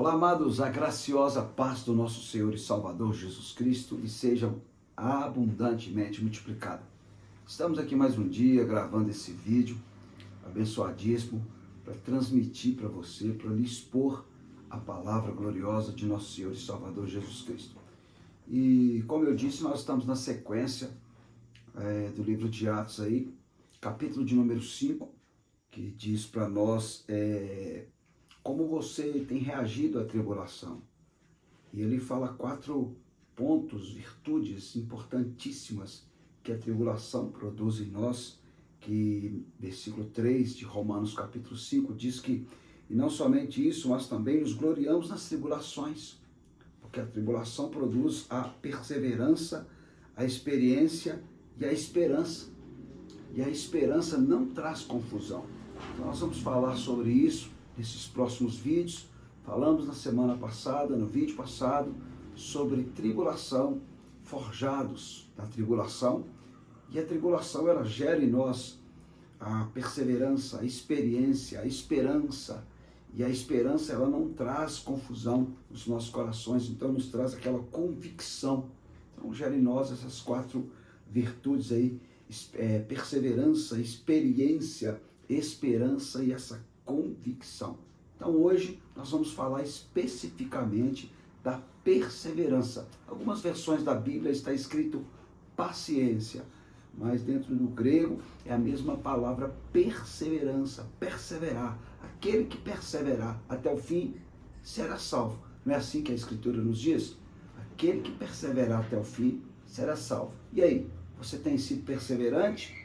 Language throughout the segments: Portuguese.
Olá, amados, a graciosa paz do nosso Senhor e Salvador Jesus Cristo e sejam abundantemente multiplicados. Estamos aqui mais um dia gravando esse vídeo abençoadíssimo para transmitir para você, para lhe expor a palavra gloriosa de nosso Senhor e Salvador Jesus Cristo. E como eu disse, nós estamos na sequência do livro de Atos aí, capítulo de número 5, que diz para nós como você tem reagido à tribulação. E ele fala 4 pontos, virtudes importantíssimas que a tribulação produz em nós, que versículo 3 de Romanos capítulo 5 diz que, e não somente isso, mas também nos gloriamos nas tribulações, porque a tribulação produz a perseverança, a experiência e a esperança. E a esperança não traz confusão. Então nós vamos falar sobre isso nesses próximos vídeos. Falamos na semana passada, no vídeo passado, sobre tribulação, forjados da tribulação. E a tribulação, ela gera em nós a perseverança, a experiência, a esperança. E a esperança, ela não traz confusão nos nossos corações, então nos traz aquela convicção. Então gera em nós essas 4 virtudes aí, perseverança, experiência, esperança e essa convicção. Então hoje nós vamos falar especificamente da perseverança. Algumas versões da Bíblia está escrito paciência, mas dentro do grego é a mesma palavra perseverança, perseverar. Aquele que perseverar até o fim será salvo. Não é assim que a Escritura nos diz? Aquele que perseverar até o fim será salvo. E aí, você tem sido perseverante?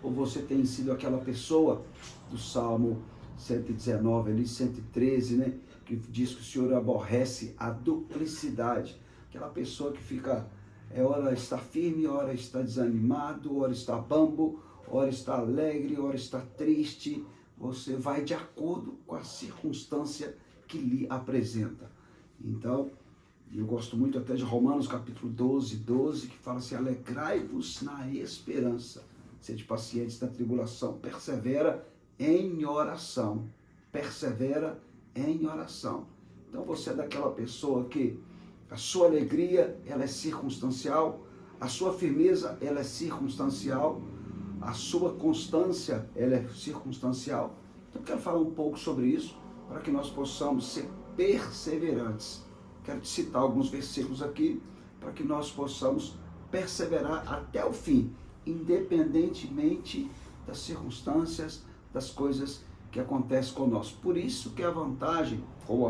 Ou você tem sido aquela pessoa do Salmo 119, ali, 113, né? Que diz que o Senhor aborrece a duplicidade. Aquela pessoa que fica, ora está firme, ora está desanimado, ora está bambo, ora está alegre, ora está triste. Você vai de acordo com a circunstância que lhe apresenta. Então, eu gosto muito até de Romanos capítulo 12, que fala assim: alegrai-vos na esperança. Sede pacientes na tribulação, persevera em oração. Persevera em oração. Então você é daquela pessoa que a sua alegria, ela é circunstancial, a sua firmeza, ela é circunstancial, a sua constância, ela é circunstancial. Então eu quero falar um pouco sobre isso, para que nós possamos ser perseverantes. Quero te citar alguns versículos aqui, para que nós possamos perseverar até o fim, independentemente das circunstâncias, das coisas que acontecem conosco. Por isso que a vantagem, como o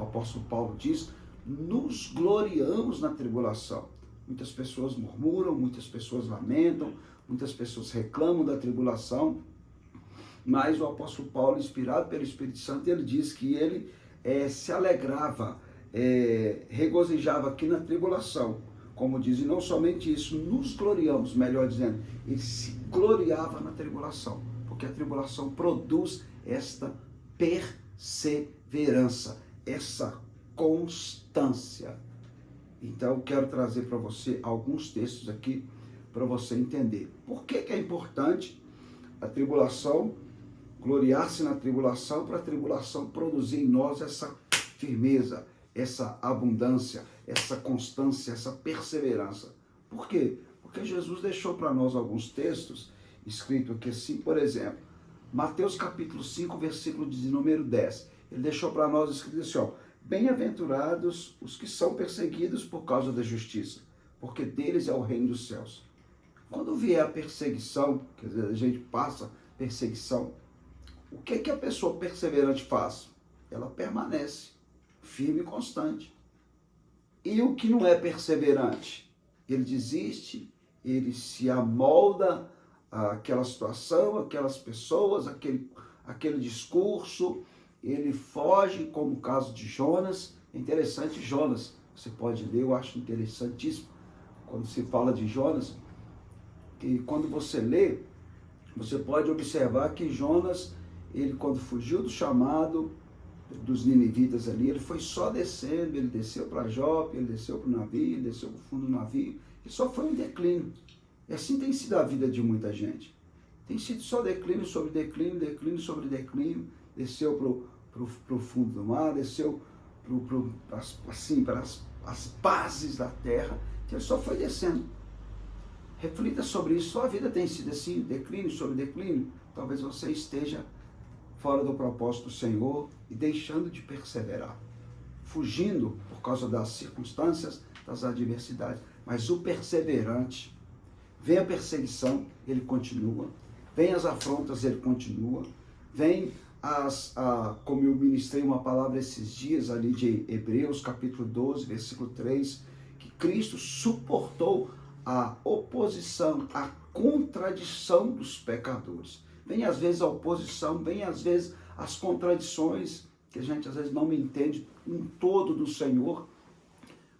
apóstolo Paulo diz, nos gloriamos na tribulação. Muitas pessoas murmuram, muitas pessoas lamentam, muitas pessoas reclamam da tribulação, mas o apóstolo Paulo, inspirado pelo Espírito Santo, ele diz que ele se alegrava, regozijava aqui na tribulação. Como diz, e não somente isso, nos gloriamos, melhor dizendo, ele se gloriava na tribulação, porque a tribulação produz esta perseverança, essa constância. Então, eu quero trazer para você alguns textos aqui, para você entender. Por que é importante a tribulação, gloriar-se na tribulação, para a tribulação produzir em nós essa firmeza, essa abundância, essa constância, essa perseverança. Por quê? Porque Jesus deixou para nós alguns textos escritos aqui assim, por exemplo, Mateus capítulo 5, versículo de número 10. Ele deixou para nós escrito assim, ó: bem-aventurados os que são perseguidos por causa da justiça, porque deles é o reino dos céus. Quando vier a perseguição, quer dizer, a gente passa perseguição, o que a pessoa perseverante faz? Ela permanece firme e constante. E o que não é perseverante? Ele desiste, ele se amolda àquela situação, aquelas pessoas, aquele discurso, ele foge, como o caso de Jonas. É interessante, Jonas, você pode ler, eu acho interessantíssimo, quando se fala de Jonas, que quando você lê, você pode observar que Jonas, ele quando fugiu do chamado dos ninivitas ali, ele foi só descendo, ele desceu para Jope, ele desceu para o navio, ele desceu para o fundo do navio, e só foi um declínio. E assim tem sido a vida de muita gente. Tem sido só declínio sobre declínio, declínio sobre declínio, desceu para o fundo do mar, desceu para as bases da terra, que ele só foi descendo. Reflita sobre isso. Sua vida tem sido assim, declínio sobre declínio. Talvez você esteja fora do propósito do Senhor e deixando de perseverar, fugindo por causa das circunstâncias, das adversidades. Mas o perseverante, vem a perseguição, ele continua. Vem as afrontas, ele continua. Vem como eu ministrei uma palavra esses dias ali de Hebreus, capítulo 12, versículo 3, que Cristo suportou a oposição, a contradição dos pecadores. Vem às vezes a oposição, vem às vezes as contradições, que a gente às vezes não entende um todo do Senhor,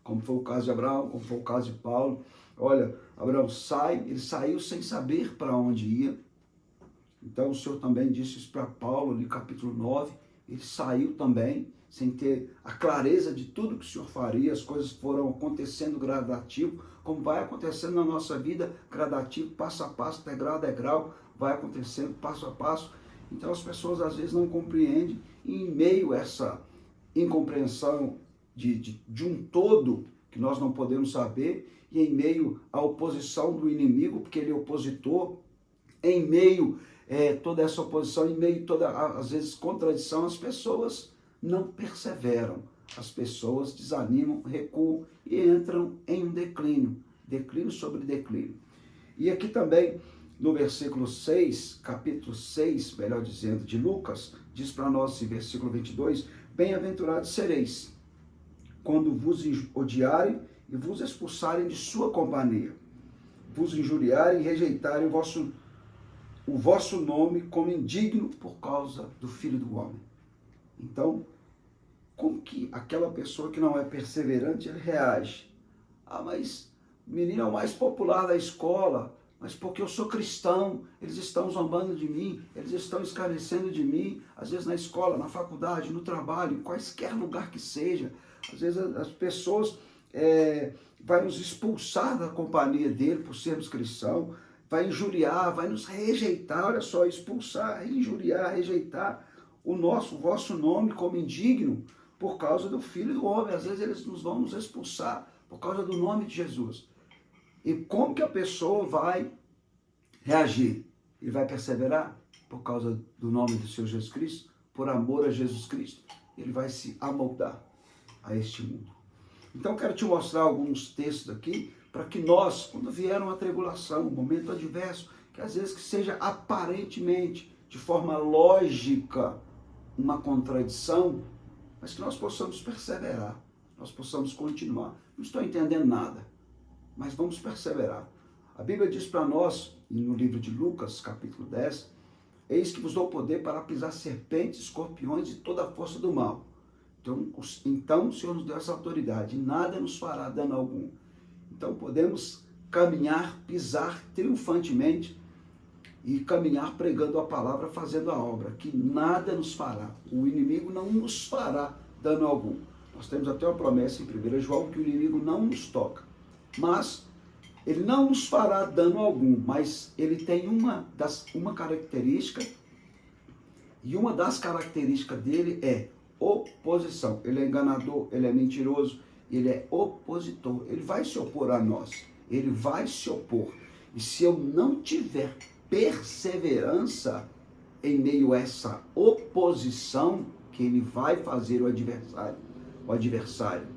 como foi o caso de Abraão, como foi o caso de Paulo. Olha, Abraão ele saiu sem saber para onde ia. Então o Senhor também disse isso para Paulo, no capítulo 9, ele saiu também, sem ter a clareza de tudo que o Senhor faria, as coisas foram acontecendo gradativo, como vai acontecendo na nossa vida, gradativo, passo a passo, degrau a degrau, vai acontecendo passo a passo. Então as pessoas às vezes não compreendem, e em meio a essa incompreensão de um todo que nós não podemos saber, e em meio à oposição do inimigo, porque ele é opositor, em meio toda essa oposição, em meio toda, às vezes, contradição, as pessoas não perseveram, as pessoas desanimam, recuam e entram em um declínio sobre declínio. E aqui também, no versículo 6, capítulo 6, melhor dizendo, de Lucas, diz para nós, em versículo 22, bem-aventurados sereis, quando vos odiarem e vos expulsarem de sua companhia, vos injuriarem e rejeitarem o vosso nome como indigno por causa do Filho do Homem. Então, como que aquela pessoa que não é perseverante, ele reage? Ah, mas o menino é o mais popular da escola, mas porque eu sou cristão, eles estão zombando de mim, eles estão escarnecendo de mim, às vezes na escola, na faculdade, no trabalho, em qualquer lugar que seja. Às vezes as pessoas vai nos expulsar da companhia dele por sermos cristãos, vai injuriar, vai nos rejeitar, olha só, expulsar, injuriar, rejeitar o vosso nome como indigno por causa do Filho do Homem. Às vezes eles vão nos expulsar por causa do nome de Jesus. E como que a pessoa vai reagir? Ele vai perseverar por causa do nome do Senhor Jesus Cristo, por amor a Jesus Cristo. Ele vai se amoldar a este mundo. Então quero te mostrar alguns textos aqui, para que nós, quando vier uma tribulação, um momento adverso, que às vezes que seja aparentemente, de forma lógica, uma contradição, mas que nós possamos perseverar, nós possamos continuar. Não estou entendendo nada, mas vamos perseverar. A Bíblia diz para nós, no livro de Lucas, capítulo 10, eis que vos dou poder para pisar serpentes, escorpiões e toda a força do mal. Então o Senhor nos deu essa autoridade, e nada nos fará dano algum. Então podemos caminhar, pisar triunfantemente e caminhar pregando a palavra, fazendo a obra, que nada nos fará, o inimigo não nos fará dano algum. Nós temos até uma promessa em 1 João que o inimigo não nos toca, mas ele não nos fará dano algum, mas ele tem uma característica, e uma das características dele é oposição. Ele é enganador, ele é mentiroso, ele é opositor, ele vai se opor a nós, ele vai se opor. E se eu não tiver perseverança em meio a essa oposição que ele vai fazer, o adversário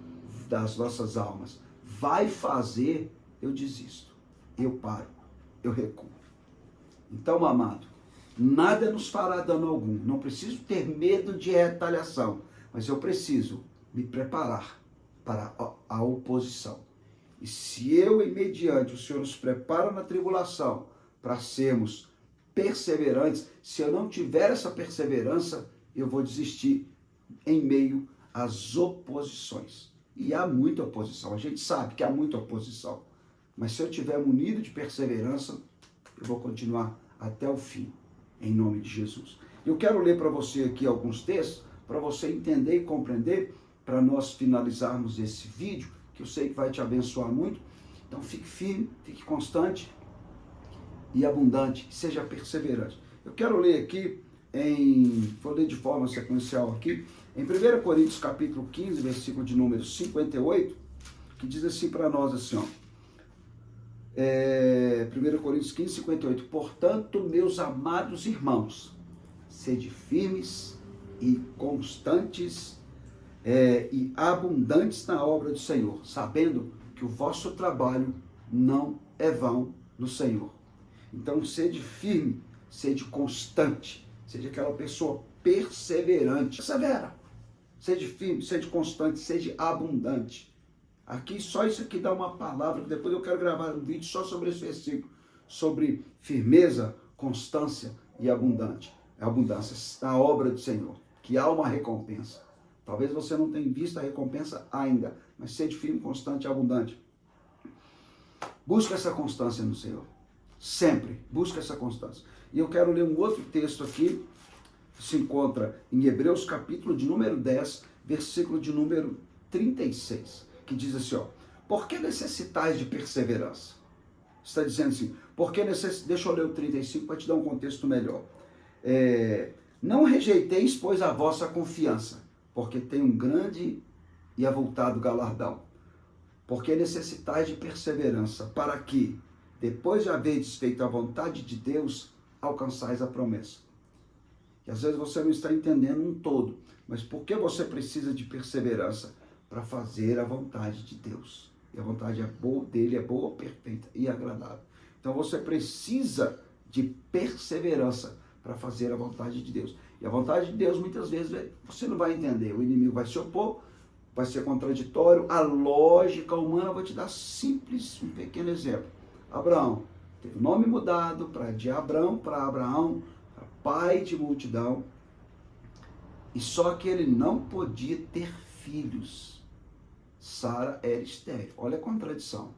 das nossas almas, vai fazer, eu desisto, eu paro, eu recuo. Então, amado, nada nos fará dano algum, não preciso ter medo de retaliação, mas eu preciso me preparar para a oposição. E se eu, em mediante, o Senhor nos prepara na tribulação para sermos perseverantes, se eu não tiver essa perseverança, eu vou desistir em meio às oposições. E há muita oposição, a gente sabe que há muita oposição. Mas se eu tiver munido de perseverança, eu vou continuar até o fim, em nome de Jesus. Eu quero ler para você aqui alguns textos, para você entender e compreender, para nós finalizarmos esse vídeo, que eu sei que vai te abençoar muito. Então fique firme, fique constante e abundante, seja perseverante. Eu quero ler aqui vou ler de forma sequencial aqui, em 1 Coríntios capítulo 15, versículo de número 58, que diz assim para nós, assim, ó, 1 Coríntios 15, 58, portanto, meus amados irmãos, sede firmes e constantes e abundantes na obra do Senhor, sabendo que o vosso trabalho não é vão no Senhor. Então, sede firme, sede constante, seja aquela pessoa perseverante, persevera, sede firme, sede constante, seja abundante. Aqui, só isso aqui dá uma palavra, que depois eu quero gravar um vídeo só sobre esse versículo, sobre firmeza, constância e abundância na obra do Senhor, que há uma recompensa. Talvez você não tenha visto a recompensa ainda, mas sede firme, constante e abundante. Busca essa constância no Senhor. Sempre busca essa constância. E eu quero ler um outro texto aqui, que se encontra em Hebreus capítulo de número 10, versículo de número 36, que diz assim, ó, por que necessitais de perseverança? Está dizendo assim, deixa eu ler o 35 para te dar um contexto melhor. Não rejeiteis, pois, a vossa confiança, porque tem um grande e avultado galardão. Porque necessitais de perseverança, para que, depois de haverdes feito a vontade de Deus, alcançais a promessa. E às vezes você não está entendendo um todo, mas por que você precisa de perseverança? Para fazer a vontade de Deus. E a vontade dele é boa, perfeita e agradável. Então você precisa de perseverança para fazer a vontade de Deus. E a vontade de Deus, muitas vezes, você não vai entender. O inimigo vai se opor, vai ser contraditório. A lógica humana, eu vou te dar um pequeno exemplo. Abraão teve o nome mudado de Abrão para Abraão, pai de multidão. E só que ele não podia ter filhos. Sara era estéril. Olha a contradição.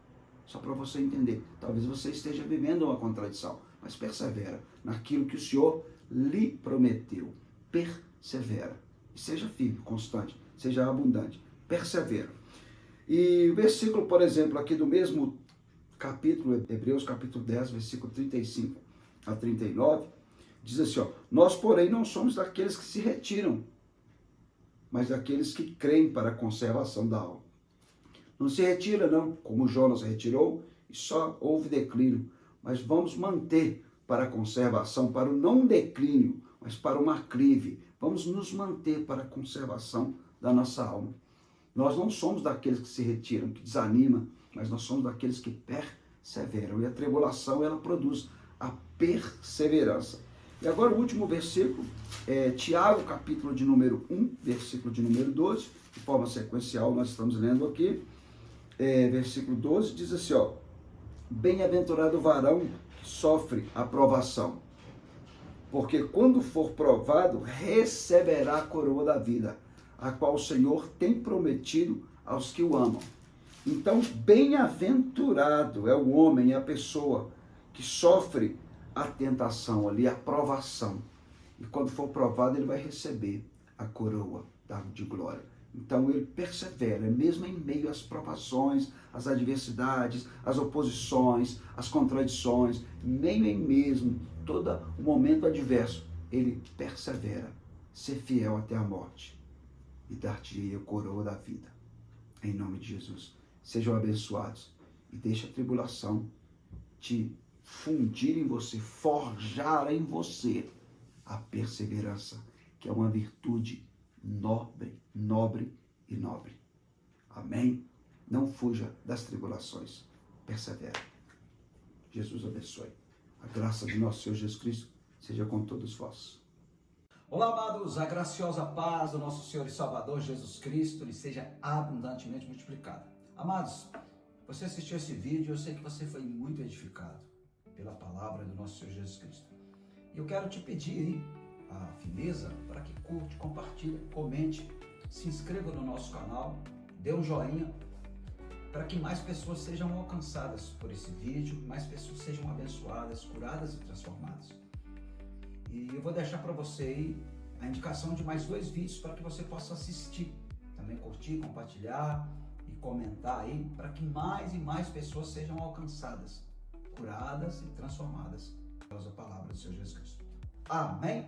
Só para você entender. Talvez você esteja vivendo uma contradição. Mas persevera naquilo que o Senhor lhe prometeu. Persevera. E seja firme, constante. Seja abundante. Persevera. E o versículo, por exemplo, aqui do mesmo capítulo, Hebreus capítulo 10, versículo 35 a 39, diz assim, ó, nós, porém, não somos daqueles que se retiram, mas daqueles que creem para a conservação da alma. Não se retira, não, como Jonas retirou, e só houve declínio, mas vamos manter para a conservação, para o não declínio, mas para o aclive. Vamos nos manter para a conservação da nossa alma. Nós não somos daqueles que se retiram, que desanimam, mas nós somos daqueles que perseveram. E a tribulação, ela produz a perseverança. E agora o último versículo, Tiago, capítulo de número 1, versículo de número 12, de forma sequencial nós estamos lendo aqui, versículo 12, diz assim, ó, bem-aventurado o varão que sofre a provação, porque quando for provado, receberá a coroa da vida, a qual o Senhor tem prometido aos que o amam. Então, bem-aventurado é o homem, a pessoa que sofre a tentação ali, a provação. E quando for provado, ele vai receber a coroa de glória. Então, ele persevera, mesmo em meio às provações, às adversidades, às oposições, às contradições, meio em mesmo, todo o momento adverso, ele persevera, ser fiel até a morte e dar-te a coroa da vida. Em nome de Jesus. Sejam abençoados e deixe a tribulação te fundir em você, forjar em você a perseverança, que é uma virtude nobre e nobre. Amém? Não fuja das tribulações. Persevere. Jesus abençoe. A graça de nosso Senhor Jesus Cristo seja com todos vós. Olá, amados, a graciosa paz do nosso Senhor e Salvador Jesus Cristo lhe seja abundantemente multiplicada. Amados, você assistiu esse vídeo, eu sei que você foi muito edificado pela palavra do nosso Senhor Jesus Cristo. E eu quero te pedir a firmeza para que curte, compartilhe, comente, se inscreva no nosso canal, dê um joinha, para que mais pessoas sejam alcançadas por esse vídeo, mais pessoas sejam abençoadas, curadas e transformadas. E eu vou deixar para você aí a indicação de mais 2 vídeos para que você possa assistir. Também curtir, compartilhar e comentar aí para que mais e mais pessoas sejam alcançadas, curadas e transformadas pela palavra do Senhor Jesus Cristo. Amém?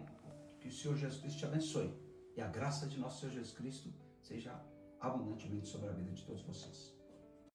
Senhor Jesus Cristo te abençoe. E a graça de nosso Senhor Jesus Cristo seja abundantemente sobre a vida de todos vocês.